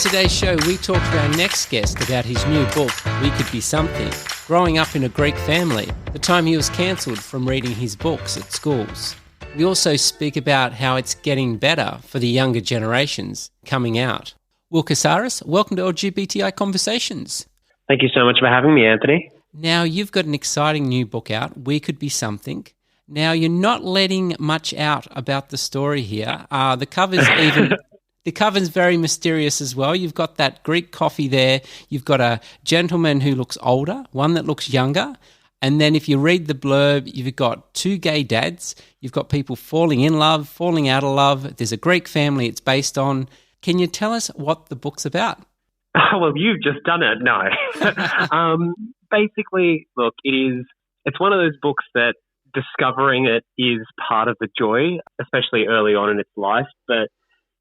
today's show, we talk to our next guest about his new book, We Could Be Something, growing up in a Greek family, the time he was cancelled from reading his books at schools. We also speak about how it's getting better for the younger generations coming out. Will Kostakis, welcome to LGBTI Conversations. Thank you so much for having me, Anthony. Now, you've got an exciting new book out, We Could Be Something. Now, you're not letting much out about the story here. The cover's very mysterious as well. You've got that Greek coffee there. You've got a gentleman who looks older, one that looks younger. And then if you read the blurb, you've got two gay dads. You've got people falling in love, falling out of love. There's a Greek family it's based on. Can you tell us what the book's about? Oh, well, you've just done it. No. Basically, look, it's one of those books that discovering it is part of the joy, especially early on in its life. But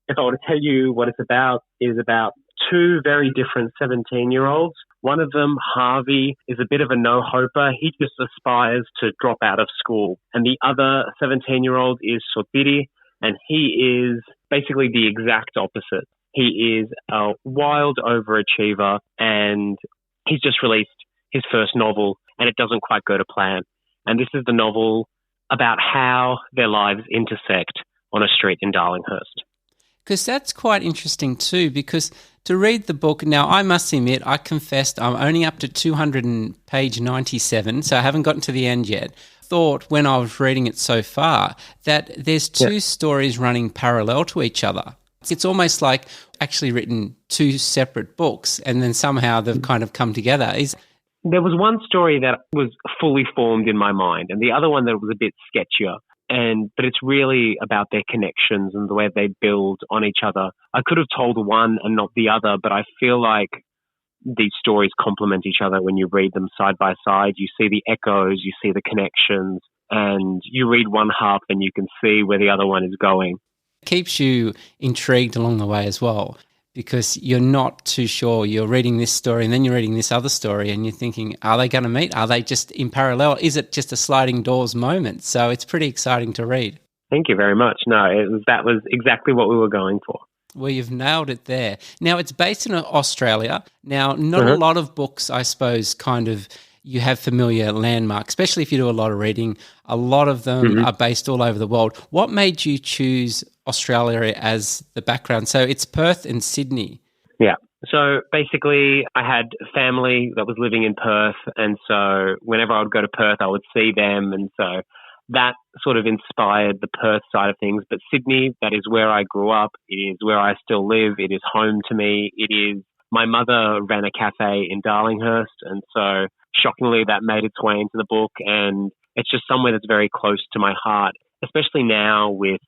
if I were to tell you what it's about, it is about two very different 17-year-olds. One of them, Harvey, is a bit of a no-hoper. He just aspires to drop out of school. And the other 17-year-old is Sotiri, and he is basically the exact opposite. He is a wild overachiever, and he's just released his first novel, and it doesn't quite go to plan. And this is the novel about how their lives intersect on a street in Darlinghurst. Because that's quite interesting too, because to read the book, now I must admit, I confessed I'm only up to page 97, so I haven't gotten to the end yet. Thought when I was reading it so far that there's two stories running parallel to each other. It's almost like actually written two separate books and then somehow they've kind of come together. There was one story that was fully formed in my mind and the other one that was a bit sketchier. But it's really about their connections and the way they build on each other. I could have told one and not the other, but I feel like these stories complement each other when you read them side by side. You see the echoes, you see the connections, and you read one half and you can see where the other one is going. It keeps you intrigued along the way as well, because you're not too sure. You're reading this story and then you're reading this other story and you're thinking, are they going to meet? Are they just in parallel? Is it just a sliding doors moment? So it's pretty exciting to read. Thank you very much. No, that was exactly what we were going for. Well, you've nailed it there. Now, it's based in Australia. Now, not a lot of books, I suppose, kind of you have familiar landmarks, especially if you do a lot of reading. A lot of them are based all over the world. What made you choose Australia as the background? So it's Perth and Sydney. Yeah. So basically, I had family that was living in Perth. And so whenever I would go to Perth, I would see them. And so that sort of inspired the Perth side of things. But Sydney, that is where I grew up. It is where I still live. It is home to me. My mother ran a cafe in Darlinghurst. And so shockingly, that made its way into the book. And it's just somewhere that's very close to my heart, especially now with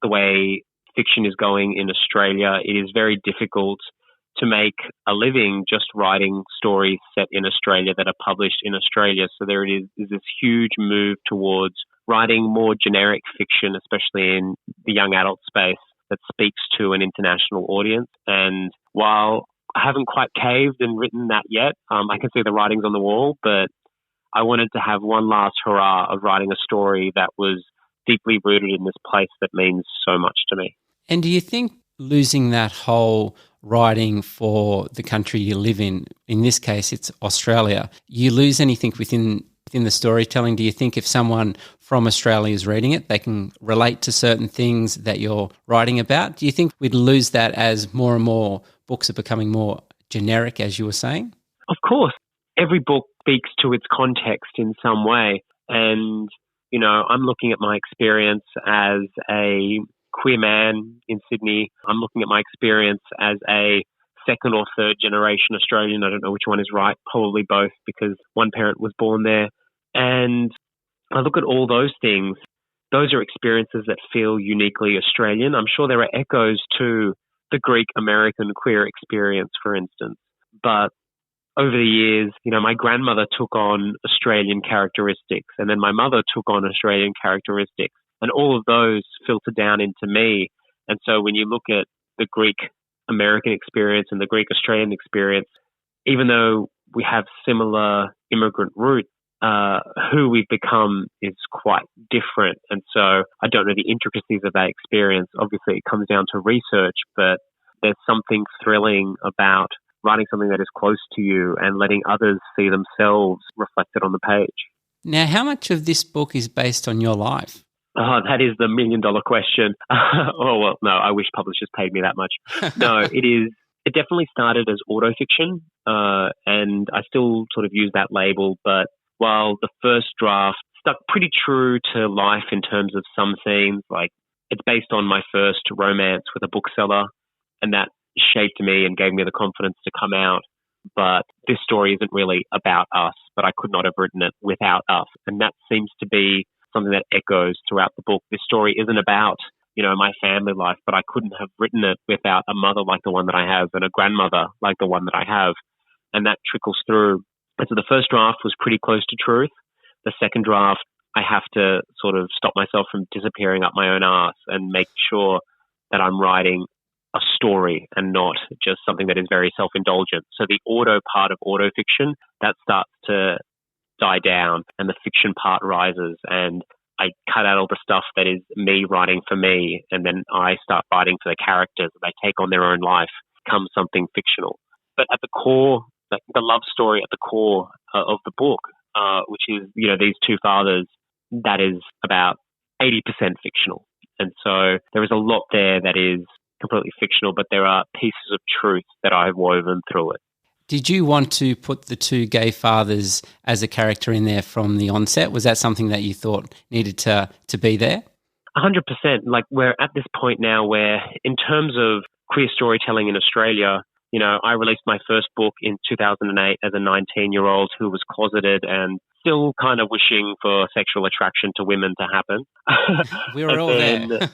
the way fiction is going in Australia. It is very difficult to make a living just writing stories set in Australia that are published in Australia. So there is this huge move towards writing more generic fiction, especially in the young adult space, that speaks to an international audience. And while I haven't quite caved and written that yet, I can see the writings on the wall, but I wanted to have one last hurrah of writing a story that was deeply rooted in this place that means so much to me. And do you think losing that whole writing for the country you live in this case it's Australia, you lose anything within the storytelling? Do you think if someone from Australia is reading it, they can relate to certain things that you're writing about? Do you think we'd lose that as more and more books are becoming more generic, as you were saying? Of course. Every book speaks to its context in some way. And, I'm looking at my experience as a queer man in Sydney. I'm looking at my experience as a second or third generation Australian. I don't know which one is right, probably both, because one parent was born there. And I look at all those things. Those are experiences that feel uniquely Australian. I'm sure there are echoes to the Greek-American queer experience, for instance. But over the years, my grandmother took on Australian characteristics, and then my mother took on Australian characteristics, and all of those filter down into me. And so when you look at the Greek-American experience and the Greek-Australian experience, even though we have similar immigrant roots, who we've become is quite different. And so I don't know the intricacies of that experience. Obviously, it comes down to research, but there's something thrilling about writing something that is close to you and letting others see themselves reflected on the page. Now, how much of this book is based on your life? Oh, that is the million-dollar question. Oh, well, no, I wish publishers paid me that much. No, it is. It definitely started as autofiction, and I still sort of use that label. But while the first draft stuck pretty true to life in terms of some themes, like it's based on my first romance with a bookseller, and that shaped me and gave me the confidence to come out. But this story isn't really about us, but I could not have written it without us. And that seems to be something that echoes throughout the book. This story isn't about, my family life, but I couldn't have written it without a mother like the one that I have and a grandmother like the one that I have. And that trickles through. And so the first draft was pretty close to truth. The second draft, I have to sort of stop myself from disappearing up my own arse and make sure that I'm writing a story and not just something that is very self-indulgent. So the auto part of autofiction, that starts to die down and the fiction part rises, and I cut out all the stuff that is me writing for me, and then I start writing for the characters. They take on their own life, become something fictional. But at the core, the love story at the core of the book, which is, these two fathers, that is about 80% fictional. And so there is a lot there that is completely fictional, but there are pieces of truth that I've woven through it. Did you want to put the two gay fathers as a character in there from the onset? Was that something that you thought needed to be there? 100%. Like, we're at this point now where, in terms of queer storytelling in Australia, I released my first book in 2008 as a 19-year-old who was closeted and still kind of wishing for sexual attraction to women to happen. We were all there.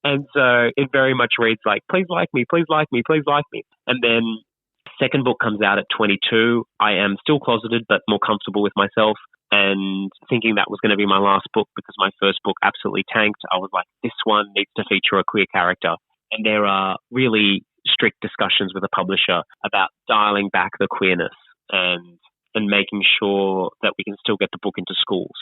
And so it very much reads like, please like me, please like me, please like me. And then second book comes out at 22. I am still closeted, but more comfortable with myself, and thinking that was going to be my last book because my first book absolutely tanked. I was like, this one needs to feature a queer character. And there are really strict discussions with a publisher about dialing back the queerness and making sure that we can still get the book into schools.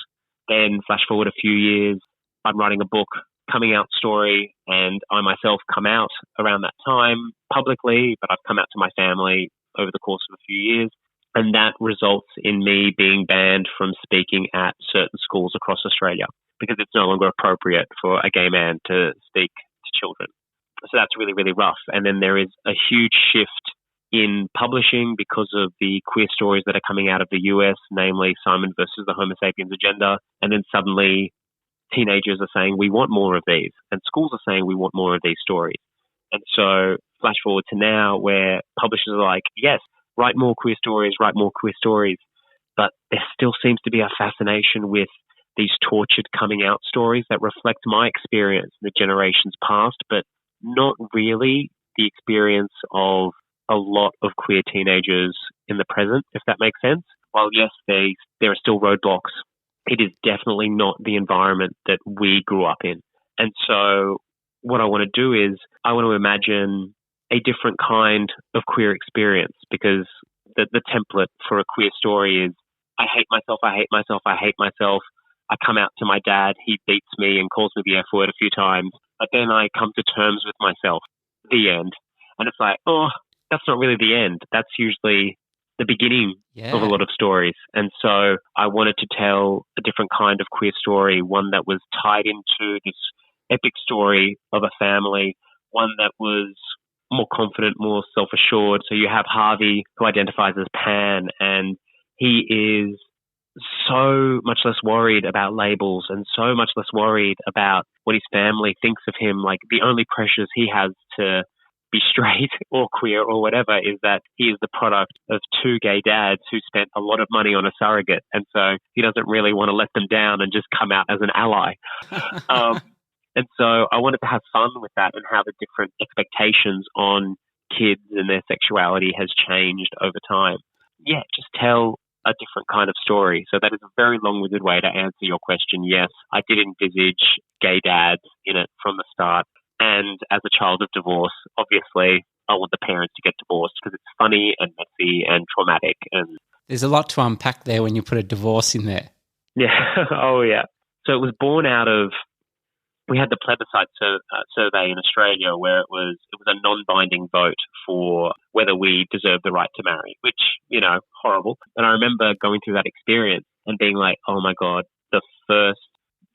Then flash forward a few years, I'm writing a book, coming out story, and I myself come out around that time publicly, but I've come out to my family over the course of a few years. And that results in me being banned from speaking at certain schools across Australia because it's no longer appropriate for a gay man to speak to children. So that's really, really rough. And then there is a huge shift in publishing because of the queer stories that are coming out of the US, namely Simon versus the Homo sapiens agenda. And then suddenly teenagers are saying, we want more of these. And schools are saying, we want more of these stories. And so flash forward to now where publishers are like, yes, write more queer stories, write more queer stories. But there still seems to be a fascination with these tortured coming out stories that reflect my experience in the generations past, but not really the experience of a lot of queer teenagers in the present, if that makes sense. While yes, there are still roadblocks, it is definitely not the environment that we grew up in. And so what I want to do is I want to imagine a different kind of queer experience, because the template for a queer story is I hate myself, I hate myself, I hate myself. I come out to my dad, he beats me and calls me the F word a few times, but then I come to terms with myself. The end. And it's like, oh, that's not really the end. That's usually the beginning of a lot of stories. And so I wanted to tell a different kind of queer story, one that was tied into this epic story of a family, one that was more confident, more self-assured. So you have Harvey, who identifies as Pan, and he is so much less worried about labels and so much less worried about what his family thinks of him. Like, the only pressures he has to be straight or queer or whatever is that he is the product of two gay dads who spent a lot of money on a surrogate. And so he doesn't really want to let them down and just come out as an ally. And so I wanted to have fun with that and how the different expectations on kids and their sexuality has changed over time. Yeah, just tell a different kind of story. So that is a very long-winded way to answer your question. Yes, I did envisage gay dads in it from the start. And as a child of divorce, obviously, I want the parents to get divorced because it's funny and messy and traumatic. And there's a lot to unpack there when you put a divorce in there. Yeah. Oh, yeah. So it was born out of we had the plebiscite survey in Australia where it was a non-binding vote for whether we deserve the right to marry, which, horrible. And I remember going through that experience and being like, oh my God, the first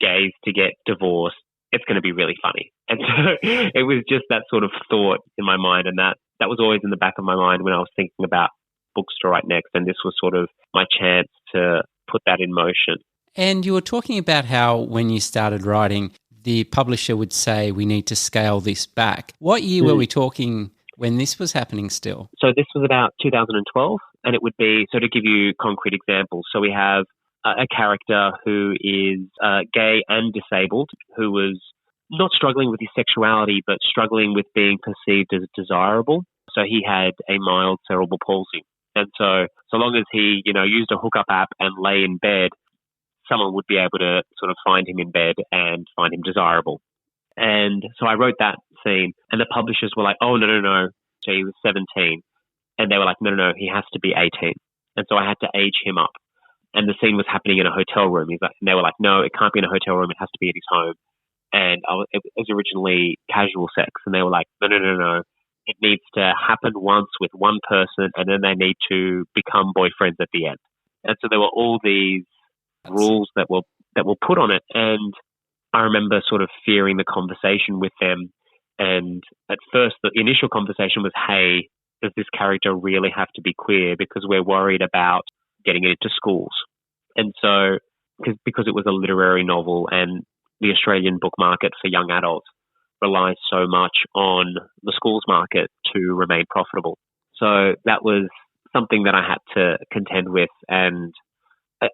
gays to get divorced, it's going to be really funny. And so it was just that sort of thought in my mind, and that was always in the back of my mind when I was thinking about books to write next, and this was sort of my chance to put that in motion. And you were talking about how when you started writing, the publisher would say, we need to scale this back. What year were we talking when this was happening still? So this was about 2012, and it would be, so to give you concrete examples, so we have a character who is gay and disabled, who was not struggling with his sexuality, but struggling with being perceived as desirable. So he had a mild cerebral palsy. And so long as he, used a hookup app and lay in bed, someone would be able to sort of find him in bed and find him desirable. And so I wrote that scene, and the publishers were like, oh, no. So he was 17. And they were like, no, he has to be 18. And so I had to age him up. And the scene was happening in a hotel room. And they were like, no, it can't be in a hotel room. It has to be at his home. And it was originally casual sex. And they were like, no. It needs to happen once with one person, and then they need to become boyfriends at the end. And so there were all these rules that were put on it. And I remember sort of fearing the conversation with them. And at first, the initial conversation was, hey, does this character really have to be queer? Because we're worried about getting it into schools. And so, because it was a literary novel, and the Australian book market for young adults relies so much on the schools market to remain profitable. So that was something that I had to contend with. And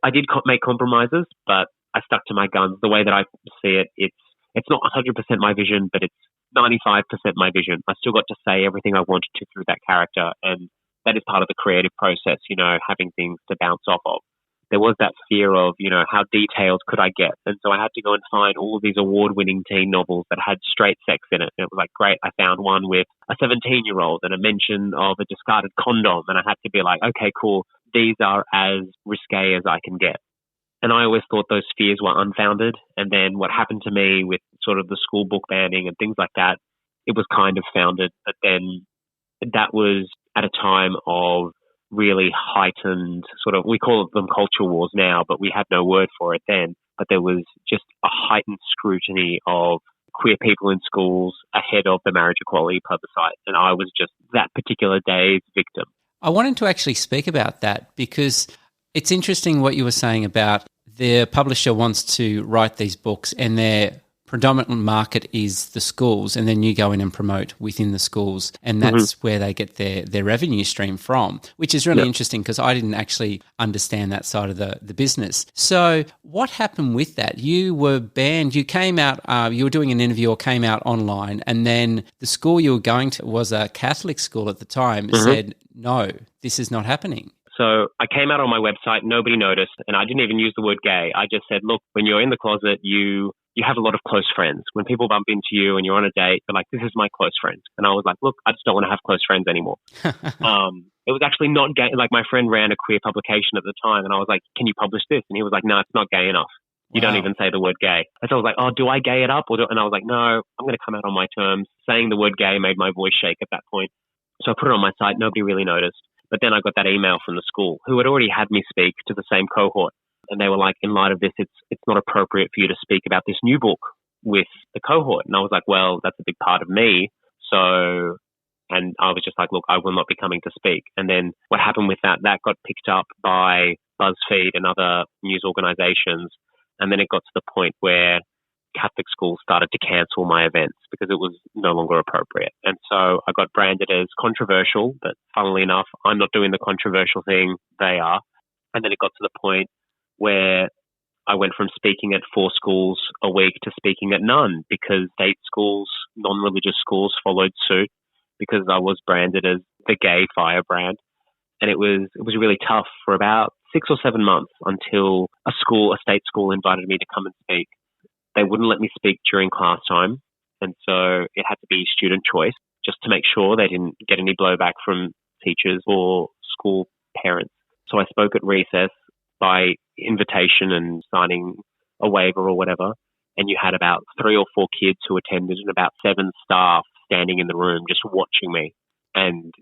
I did make compromises, but I stuck to my guns. The way that I see it, it's not 100% my vision, but it's 95% my vision. I still got to say everything I wanted to through that character, and that is part of the creative process, having things to bounce off of. There was that fear of, how detailed could I get? And so I had to go and find all of these award-winning teen novels that had straight sex in it. And it was like, great, I found one with a 17-year-old and a mention of a discarded condom. And I had to be like, okay, cool, these are as risque as I can get. And I always thought those fears were unfounded. And then what happened to me with sort of the school book banning and things like that, it was kind of founded. But then that was at a time of really heightened sort of, we call them culture wars now, but we had no word for it then. But there was just a heightened scrutiny of queer people in schools ahead of the marriage equality plebiscite. And I was just that particular day's victim. I wanted to actually speak about that because it's interesting what you were saying about the publisher wants to write these books and their predominant market is the schools, and then you go in and promote within the schools, and that's where they get their revenue stream from, which is really interesting because I didn't actually understand that side of the business. So what happened with that? You were banned, you came out, you were doing an interview or came out online, and then the school you were going to was a Catholic school at the time, said, no, this is not happening. So I came out on my website, nobody noticed, and I didn't even use the word gay. I just said, look, when you're in the closet, you have a lot of close friends. When people bump into you and you're on a date, they're like, this is my close friend. And I was like, look, I just don't want to have close friends anymore. It was actually not gay. Like my friend ran a queer publication at the time, and I was like, can you publish this? And he was like, no, it's not gay enough. You don't even say the word gay. And so I was like, oh, do I gay it up? And I was like, no, I'm going to come out on my terms. Saying the word gay made my voice shake at that point. So I put it on my site. Nobody really noticed. But then I got that email from the school who had already had me speak to the same cohort. And they were like, in light of this, it's not appropriate for you to speak about this new book with the cohort. And I was like, well, that's a big part of me. So, and I was just like, look, I will not be coming to speak. And then what happened with that got picked up by BuzzFeed and other news organizations. And then it got to the point where Catholic schools started to cancel my events because it was no longer appropriate. And so I got branded as controversial, but funnily enough, I'm not doing the controversial thing, they are. And then it got to the point where I went from speaking at 4 schools a week to speaking at none because state schools, non-religious schools followed suit because I was branded as the gay firebrand. And it was really tough for about 6 or 7 months until a state school invited me to come and speak. They wouldn't let me speak during class time. And so it had to be student choice just to make sure they didn't get any blowback from teachers or school parents. So I spoke at recess by invitation and signing a waiver or whatever. and you had about 3 or 4 kids who attended and about 7 staff standing in the room just watching me. And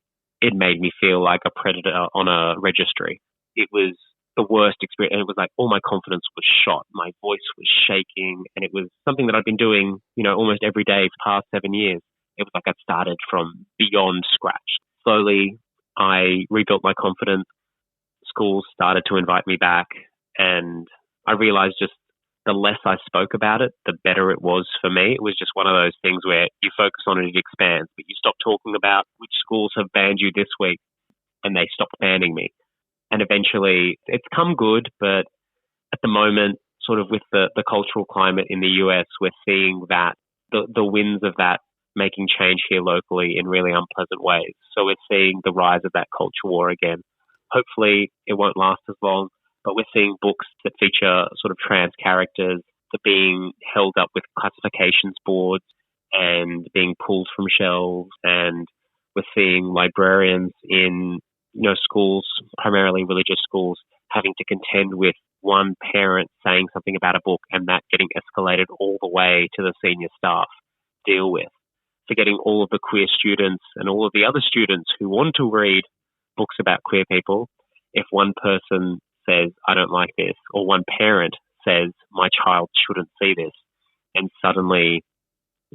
it made me feel like a predator on a registry. It was the worst experience. And it was like all my confidence was shot. My voice was shaking. And it was something that I'd been doing, almost every day for the past 7 years. It was like I'd started from beyond scratch. Slowly, I rebuilt my confidence. Schools started to invite me back. And I realized just the less I spoke about it, the better it was for me. It was just one of those things where you focus on it, it expands, but you stop talking about which schools have banned you this week, and they stopped banning me. And eventually, it's come good, but at the moment, sort of with the cultural climate in the US, we're seeing that the winds of that making change here locally in really unpleasant ways. So we're seeing the rise of that culture war again. Hopefully, it won't last as long. But we're seeing books that feature sort of trans characters that are being held up with classifications boards and being pulled from shelves. And we're seeing librarians in, schools, primarily religious schools, having to contend with one parent saying something about a book and that getting escalated all the way to the senior staff to deal with. So getting all of the queer students and all of the other students who want to read books about queer people, if one person says, I don't like this, or one parent says, my child shouldn't see this, and suddenly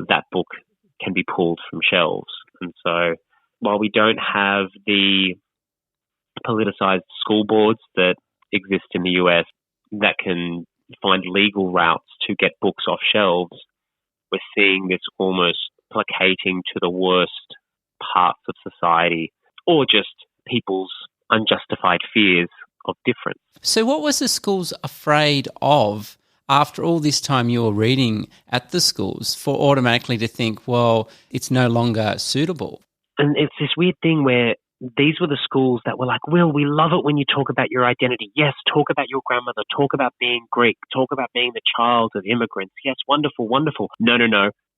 that book can be pulled from shelves. And so while we don't have the politicized school boards that exist in the US that can find legal routes to get books off shelves, we're seeing this almost placating to the worst parts of society or just people's unjustified fears of difference. So what was the schools afraid of after all this time you were reading at the schools for automatically to think, well, it's no longer suitable? And it's this weird thing where these were the schools that were like, Will, we love it when you talk about your identity. Yes, talk about your grandmother. Talk about being Greek. Talk about being the child of immigrants. Yes, wonderful, wonderful. No.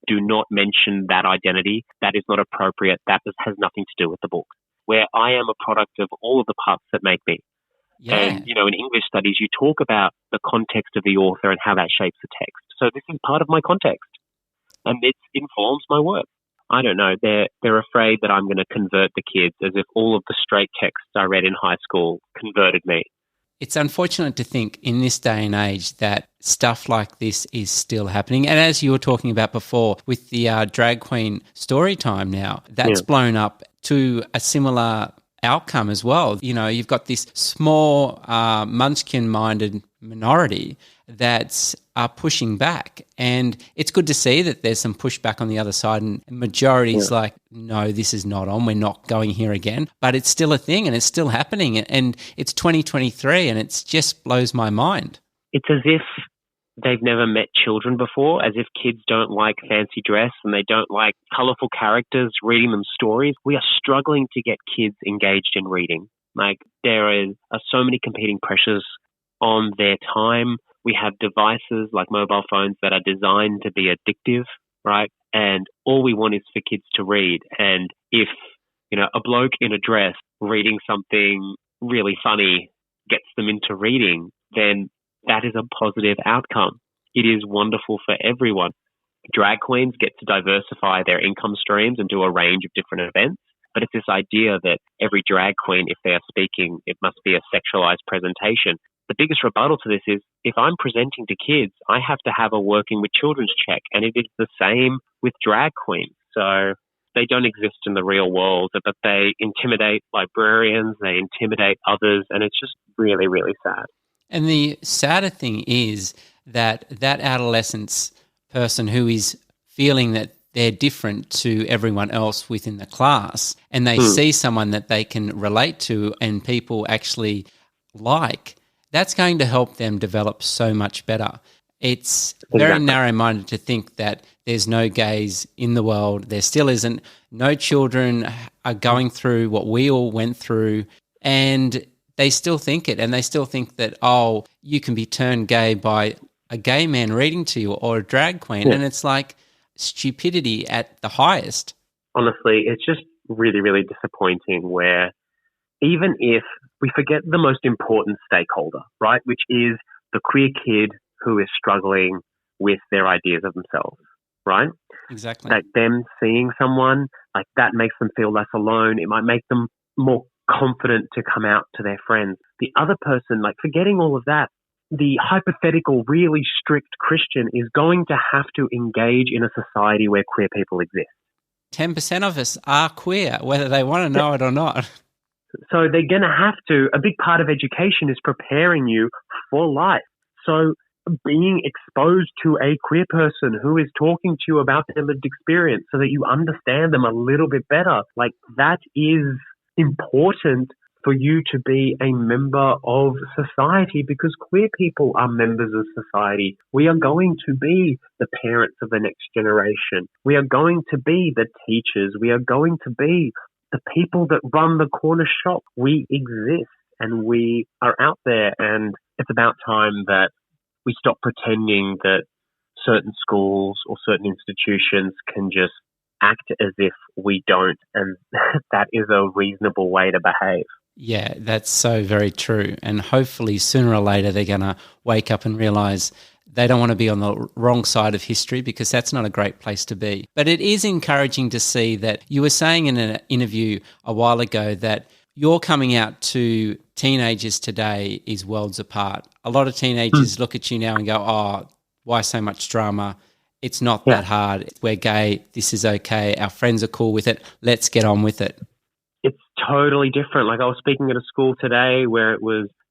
Do not mention that identity. That is not appropriate. That has nothing to do with the book. Where I am a product of all of the parts that make me. Yeah. And, in English studies, you talk about the context of the author and how that shapes the text. So this is part of my context, and it informs my work. I don't know. They're afraid that I'm going to convert the kids as if all of the straight texts I read in high school converted me. It's unfortunate to think in this day and age that stuff like this is still happening. And as you were talking about before with the drag queen story time now, that's blown up to a similar outcome as well. You've got this small munchkin-minded minority that's pushing back, and it's good to see that there's some pushback on the other side, and majority's like, no, this is not on, we're not going here again. But it's still a thing, and it's still happening, and it's 2023, and it just blows my mind. It's as if they've never met children before, as if kids don't like fancy dress and they don't like colourful characters reading them stories. We are struggling to get kids engaged in reading. Like, there are so many competing pressures on their time. We have devices like mobile phones that are designed to be addictive, right? And all we want is for kids to read. And if, a bloke in a dress reading something really funny gets them into reading, then that is a positive outcome. It is wonderful for everyone. Drag queens get to diversify their income streams and do a range of different events. But it's this idea that every drag queen, if they are speaking, it must be a sexualized presentation. The biggest rebuttal to this is if I'm presenting to kids, I have to have a working with children's check. And it is the same with drag queens. So they don't exist in the real world, but they intimidate librarians, they intimidate others. And it's just really, really sad. And the sadder thing is that adolescence person who is feeling that they're different to everyone else within the class, and they see someone that they can relate to and people actually like, that's going to help them develop so much better. It's very narrow-minded to think that there's no gays in the world. There still isn't. No children are going through what we all went through, and they still think it, and they still think that, oh, you can be turned gay by a gay man reading to you or a drag queen, and it's like stupidity at the highest. Honestly, it's just really, really disappointing where even if we forget the most important stakeholder, right, which is the queer kid who is struggling with their ideas of themselves, right? Exactly. Like them seeing someone, like that makes them feel less alone. It might make them more confident to come out to their friends. The other person, like forgetting all of that, the hypothetical, really strict Christian is going to have to engage in a society where queer people exist. 10% of us are queer, whether they want to know it or not. So they're going to have to, a big part of education is preparing you for life. So being exposed to a queer person who is talking to you about their lived experience so that you understand them a little bit better, like that is important for you to be a member of society, because queer people are members of society. We are going to be the parents of the next generation. We are going to be the teachers. We are going to be the people that run the corner shop. We exist and we are out there, and it's about time that we stop pretending that certain schools or certain institutions can just act as if we don't, and that is a reasonable way to behave. Yeah, that's so very true. And hopefully sooner or later they're going to wake up and realize they don't want to be on the wrong side of history, because that's not a great place to be. But it is encouraging to see that you were saying in an interview a while ago that your coming out to teenagers today is worlds apart. A lot of teenagers look at you now and go, oh, why so much drama? It's not that hard. We're gay. This is okay. Our friends are cool with it. Let's get on with it. It's totally different. Like I was speaking at a school today where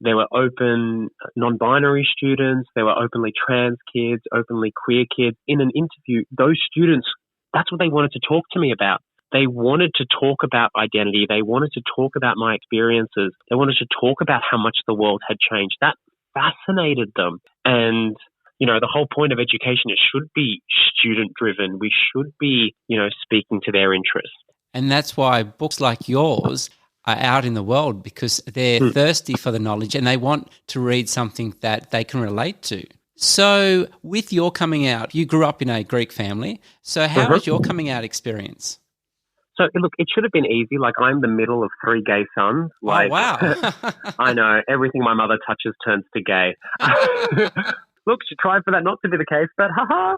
there were open non-binary students, there were openly trans kids, openly queer kids. In an interview, those students, that's what they wanted to talk to me about. They wanted to talk about identity. They wanted to talk about my experiences. They wanted to talk about how much the world had changed. That fascinated them. And, you know, the whole point of education, it should be student-driven. We should be, you know, speaking to their interests. And that's why books like yours are out in the world, because they're thirsty for the knowledge and they want to read something that they can relate to. So with your coming out, you grew up in a Greek family. So how was your coming out experience? So, look, it should have been easy. Like, I'm the middle of 3 gay sons. Like, oh, wow. I know, everything my mother touches turns to gay. Look, she tried for that not to be the case, but haha.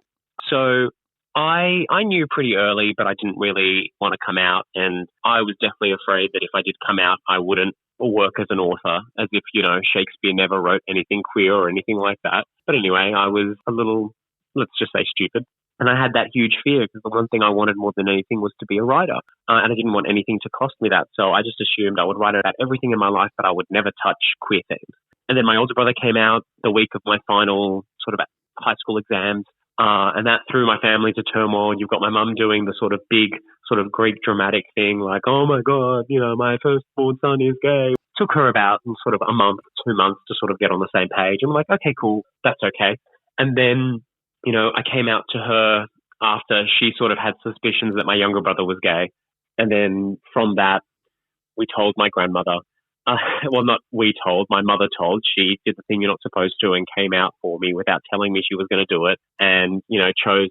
So I knew pretty early, but I didn't really want to come out. And I was definitely afraid that if I did come out, I wouldn't work as an author, as if, you know, Shakespeare never wrote anything queer or anything like that. But anyway, I was a little, let's just say, stupid. And I had that huge fear, because the one thing I wanted more than anything was to be a writer. And I didn't want anything to cost me that. So I just assumed I would write about everything in my life, but I would never touch queer themes. And then my older brother came out the week of my final sort of high school exams. And that threw my family into turmoil. You've got my mum doing the sort of big sort of Greek dramatic thing, like, oh my God, you know, my firstborn son is gay. Took her about sort of a month, 2 months to sort of get on the same page. And I'm like, okay, cool, that's okay. And then, you know, I came out to her after she sort of had suspicions that my younger brother was gay. And then from that, we told my grandmother. Well, not we told, my mother told. She did the thing you're not supposed to and came out for me without telling me she was going to do it, and, you know, chose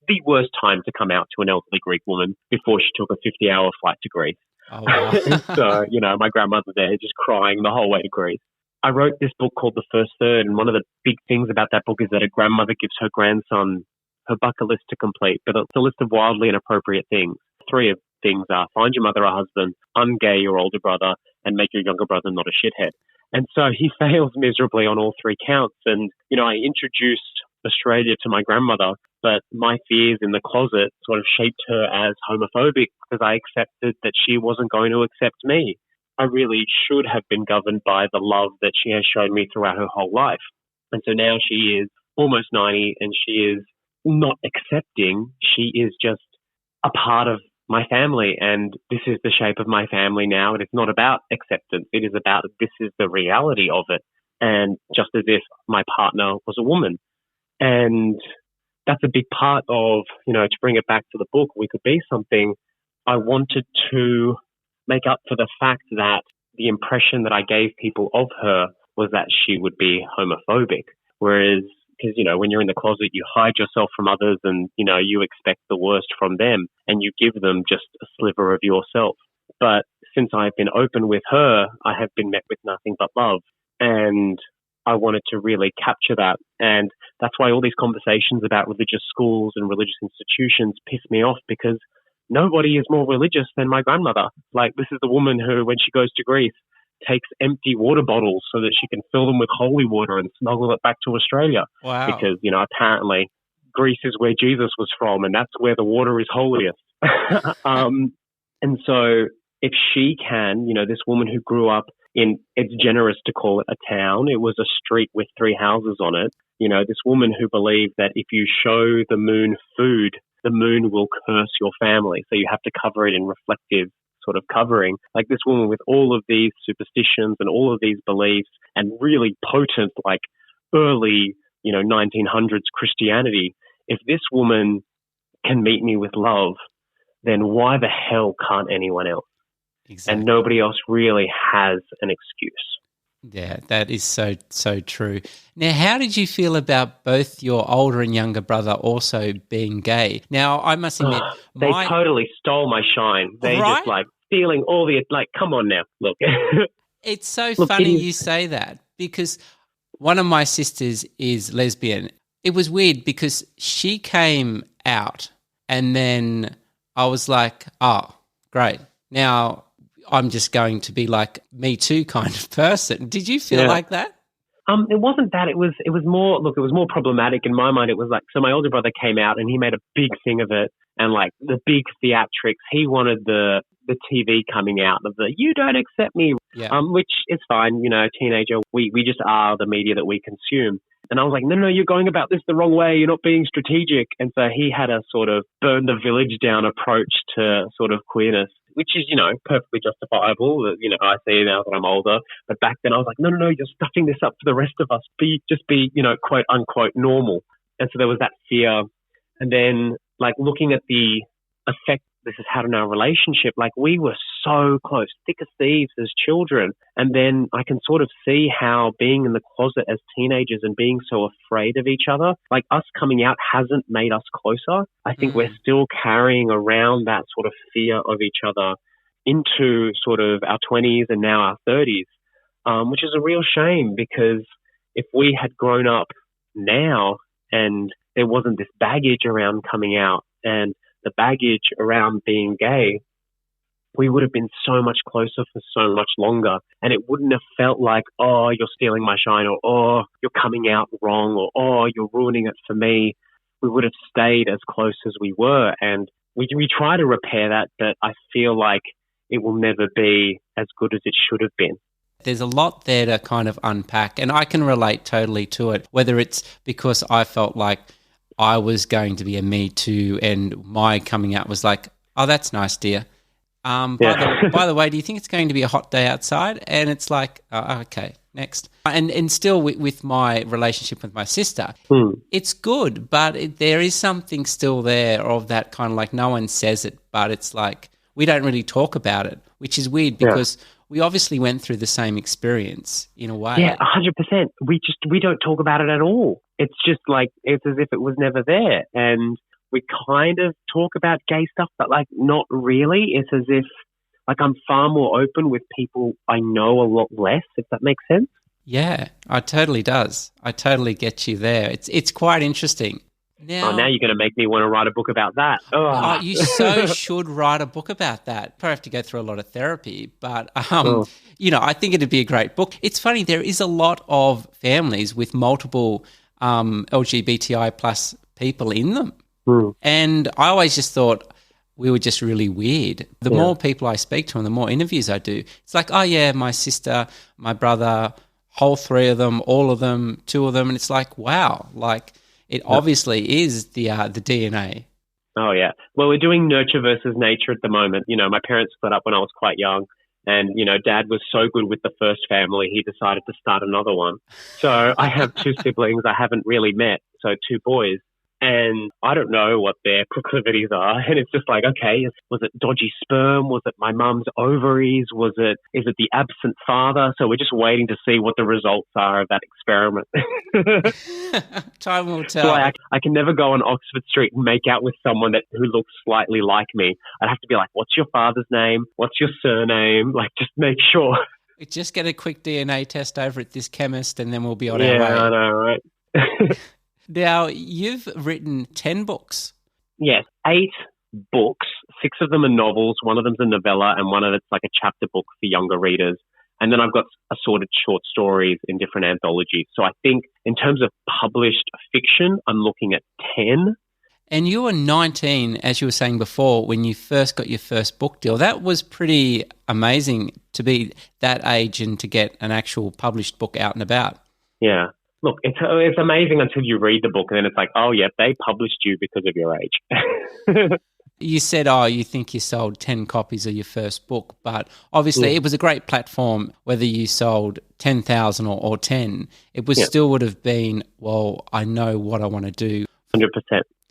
the worst time to come out to an elderly Greek woman before she took a 50-hour flight to Greece. Oh, wow. So, you know, my grandmother there just crying the whole way to Greece. I wrote this book called The First Third, and one of the big things about that book is that a grandmother gives her grandson her bucket list to complete, but it's a list of wildly inappropriate things. 3 of things are: find your mother a husband, ungay your older brother, and make your younger brother not a shithead. And so he fails miserably on all 3 counts. And, you know, I introduced Australia to my grandmother, but my fears in the closet sort of shaped her as homophobic, because I accepted that she wasn't going to accept me. I really should have been governed by the love that she has shown me throughout her whole life. And so now she is almost 90 and she is not accepting. She is just a part of my family, and this is the shape of my family now. And it's not about acceptance. It is about, this is the reality of it. And just as if my partner was a woman. And that's a big part of, you know, to bring it back to the book, We Could Be Something. I wanted to make up for the fact that the impression that I gave people of her was that she would be homophobic. Whereas, because, you know, when you're in the closet, you hide yourself from others and, you know, you expect the worst from them and you give them just a sliver of yourself. But since I've been open with her, I have been met with nothing but love. And I wanted to really capture that. And that's why all these conversations about religious schools and religious institutions piss me off, because nobody is more religious than my grandmother. Like, this is the woman who, when she goes to Greece, takes empty water bottles so that she can fill them with holy water and smuggle it back to Australia. Wow. Because, apparently Greece is where Jesus was from, and that's where the water is holiest. And so if she can, this woman who grew up in, it's generous to call it a town, it was a street with 3 houses on it, this woman who believed that if you show the moon food, the moon will curse your family. So you have to cover it in reflective sort of covering. Like, this woman with all of these superstitions and all of these beliefs and really potent, like early, 1900s Christianity, if this woman can meet me with love, then why the hell can't anyone else? Exactly. And nobody else really has an excuse. Yeah, that is so true. Now, how did you feel about both your older and younger brother also being gay? Now, I must admit, they totally stole my shine. They just stealing all the, come on now, look. It's so funny you say that, because one of my sisters is lesbian. It was weird because she came out and then I was like, oh, great. Now I'm just going to be like Me Too kind of person. Did you feel like that? It wasn't that. It was more, look, it was more problematic in my mind. It was like, so my older brother came out and he made a big thing of it, and like the big theatrics. He wanted the TV coming out of the, you don't accept me, which is fine. Teenager, we just are the media that we consume. And I was like, no, you're going about this the wrong way. You're not being strategic. And so he had a sort of burn the village down approach to sort of queerness, which is, perfectly justifiable. I see now that I'm older. But back then I was like, no, you're stuffing this up for the rest of us. Just be, quote unquote, normal. And so there was that fear. And then, like, looking at the effect this has had on our relationship, like, we were so close, thick as thieves as children. And then I can sort of see how being in the closet as teenagers and being so afraid of each other, like, us coming out hasn't made us closer. I think we're still carrying around that sort of fear of each other into sort of our 20s and now our 30s, which is a real shame, because if we had grown up now and there wasn't this baggage around coming out and the baggage around being gay, we would have been so much closer for so much longer. And it wouldn't have felt like, oh, you're stealing my shine, or, oh, you're coming out wrong, or, oh, you're ruining it for me. We would have stayed as close as we were. And we try to repair that, but I feel like it will never be as good as it should have been. There's a lot there to kind of unpack, and I can relate totally to it, whether it's because I felt like I was going to be a Me Too and my coming out was like, oh, that's nice, dear. By the way, do you think it's going to be a hot day outside? And it's like, oh, okay, next. And still with my relationship with my sister, it's good, but there is something still there of that kind of like, no one says it, but it's like we don't really talk about it, which is weird because we obviously went through the same experience in a way. Yeah, 100%. We don't talk about it at all. It's just like, it's as if it was never there. And we kind of talk about gay stuff, but like not really. It's as if like I'm far more open with people I know a lot less, if that makes sense. Yeah, it totally does. I totally get you there. It's quite interesting. Now you're going to make me want to write a book about that. Oh, you so should write a book about that. Probably have to go through a lot of therapy, but I think it'd be a great book. It's funny, there is a lot of families with multiple LGBTI plus people in them. And I always just thought we were just really weird. The more people I speak to and the more interviews I do, it's like, oh yeah, my sister, my brother, whole 3 of them, all of them, 2 of them. And it's like, wow, like it obviously is the DNA. Oh yeah. Well, we're doing nurture versus nature at the moment. My parents split up when I was quite young. And, Dad was so good with the first family, he decided to start another one. So I have 2 siblings I haven't really met, so 2 boys. And I don't know what their proclivities are. And it's just like, okay, was it dodgy sperm? Was it my mum's ovaries? Is it the absent father? So we're just waiting to see what the results are of that experiment. Time will tell. So I can never go on Oxford Street and make out with someone who looks slightly like me. I'd have to be like, what's your father's name? What's your surname? Like, just make sure. Just get a quick DNA test over at this chemist and then we'll be on our way. Yeah, I know, right? Now, you've written 10 books. Yes, 8 books. 6 of them are novels, one of them's a novella, and one of it's like a chapter book for younger readers. And then I've got assorted short stories in different anthologies. So I think in terms of published fiction, I'm looking at 10. And you were 19, as you were saying before, when you first got your first book deal. That was pretty amazing to be that age and to get an actual published book out and about. Yeah. Look, it's amazing until you read the book and then it's like, oh, yeah, they published you because of your age. You said, you think you sold 10 copies of your first book, but obviously it was a great platform, whether you sold 10,000 or 10. It was still would have been, well, I know what I want to do. 100%,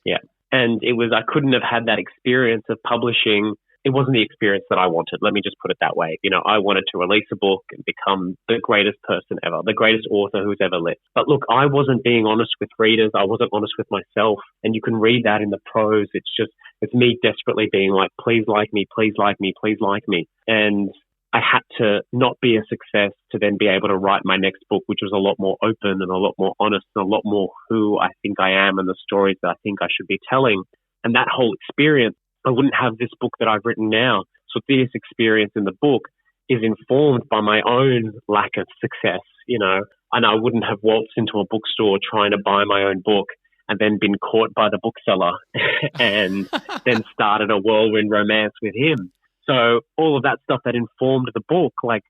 yeah. And I couldn't have had that experience of publishing. It wasn't the experience that I wanted. Let me just put it that way. I wanted to release a book and become the greatest person ever, the greatest author who's ever lived. But look, I wasn't being honest with readers. I wasn't honest with myself. And you can read that in the prose. It's me desperately being like, please like me, please like me, please like me. And I had to not be a success to then be able to write my next book, which was a lot more open and a lot more honest and a lot more who I think I am and the stories that I think I should be telling. And that whole experience, I wouldn't have this book that I've written now. So this experience in the book is informed by my own lack of success, and I wouldn't have waltzed into a bookstore trying to buy my own book and then been caught by the bookseller and then started a whirlwind romance with him. So all of that stuff that informed the book, like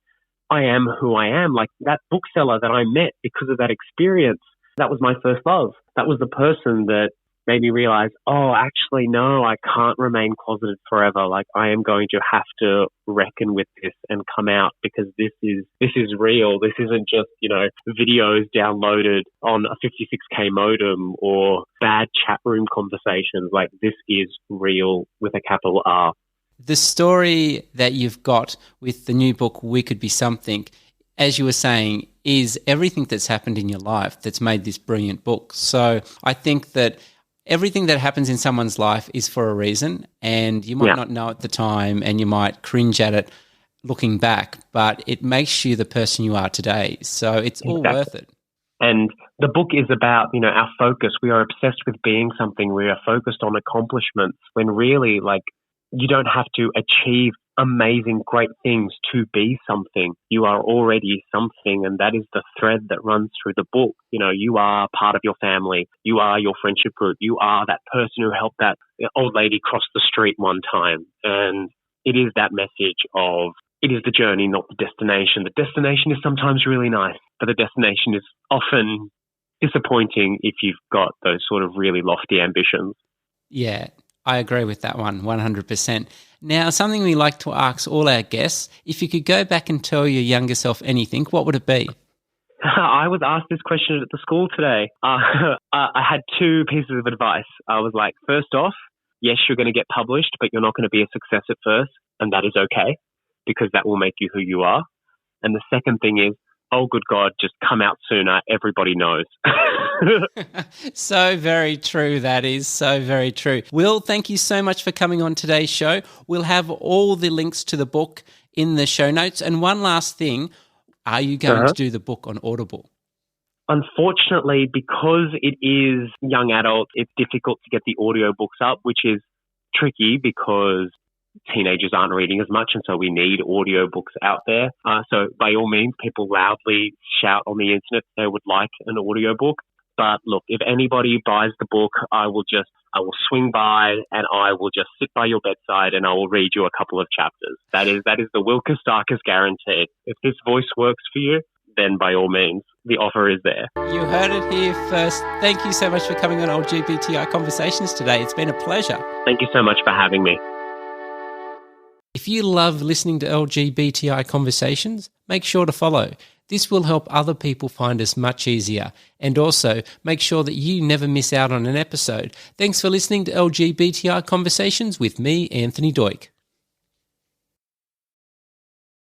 I am who I am, like that bookseller that I met because of that experience, that was my first love. That was the person that made me realize, actually, no, I can't remain closeted forever. Like I am going to have to reckon with this and come out because this is real. This isn't just, videos downloaded on a 56K modem or bad chat room conversations. Like this is real with a capital R. The story that you've got with the new book, We Could Be Something, as you were saying, is everything that's happened in your life that's made this brilliant book. So I think that everything that happens in someone's life is for a reason, and you might not know at the time and you might cringe at it looking back, but it makes you the person you are today. So it's all worth it. And the book is about, our focus. We are obsessed with being something. We are focused on accomplishments when really, like, you don't have to achieve amazing, great things to be something. You are already something, and that is the thread that runs through the book. You are part of your family. You are your friendship group. You are that person who helped that old lady cross the street one time. And it is that message of it is the journey, not the destination. The destination is sometimes really nice, but the destination is often disappointing if you've got those sort of really lofty ambitions. Yeah, I agree with that one, 100%. Now, something we like to ask all our guests, if you could go back and tell your younger self anything, what would it be? I was asked this question at the school today. I had 2 pieces of advice. I was like, first off, yes, you're going to get published, but you're not going to be a success at first, and that is okay, because that will make you who you are. And the second thing is, oh, good God, just come out sooner. Everybody knows. So very true. That is so very true. Will, thank you so much for coming on today's show. We'll have all the links to the book in the show notes. And one last thing, are you going to do the book on Audible? Unfortunately, because it is young adult, it's difficult to get the audiobooks up, which is tricky because teenagers aren't reading as much, and so we need audiobooks out there. So by all means, people loudly shout on the internet they would like an audiobook. But look, if anybody buys the book, I will swing by and I will just sit by your bedside and I will read you a couple of chapters. That is the Will Kostakis guaranteed. If this voice works for you, then by all means, the offer is there. You heard it here first. Thank you so much for coming on LGBTI Conversations today. It's been a pleasure. Thank you so much for having me. If you love listening to LGBTI Conversations, make sure to follow. This will help other people find us much easier. And also, make sure that you never miss out on an episode. Thanks for listening to LGBTI Conversations with me, Anthony Doik.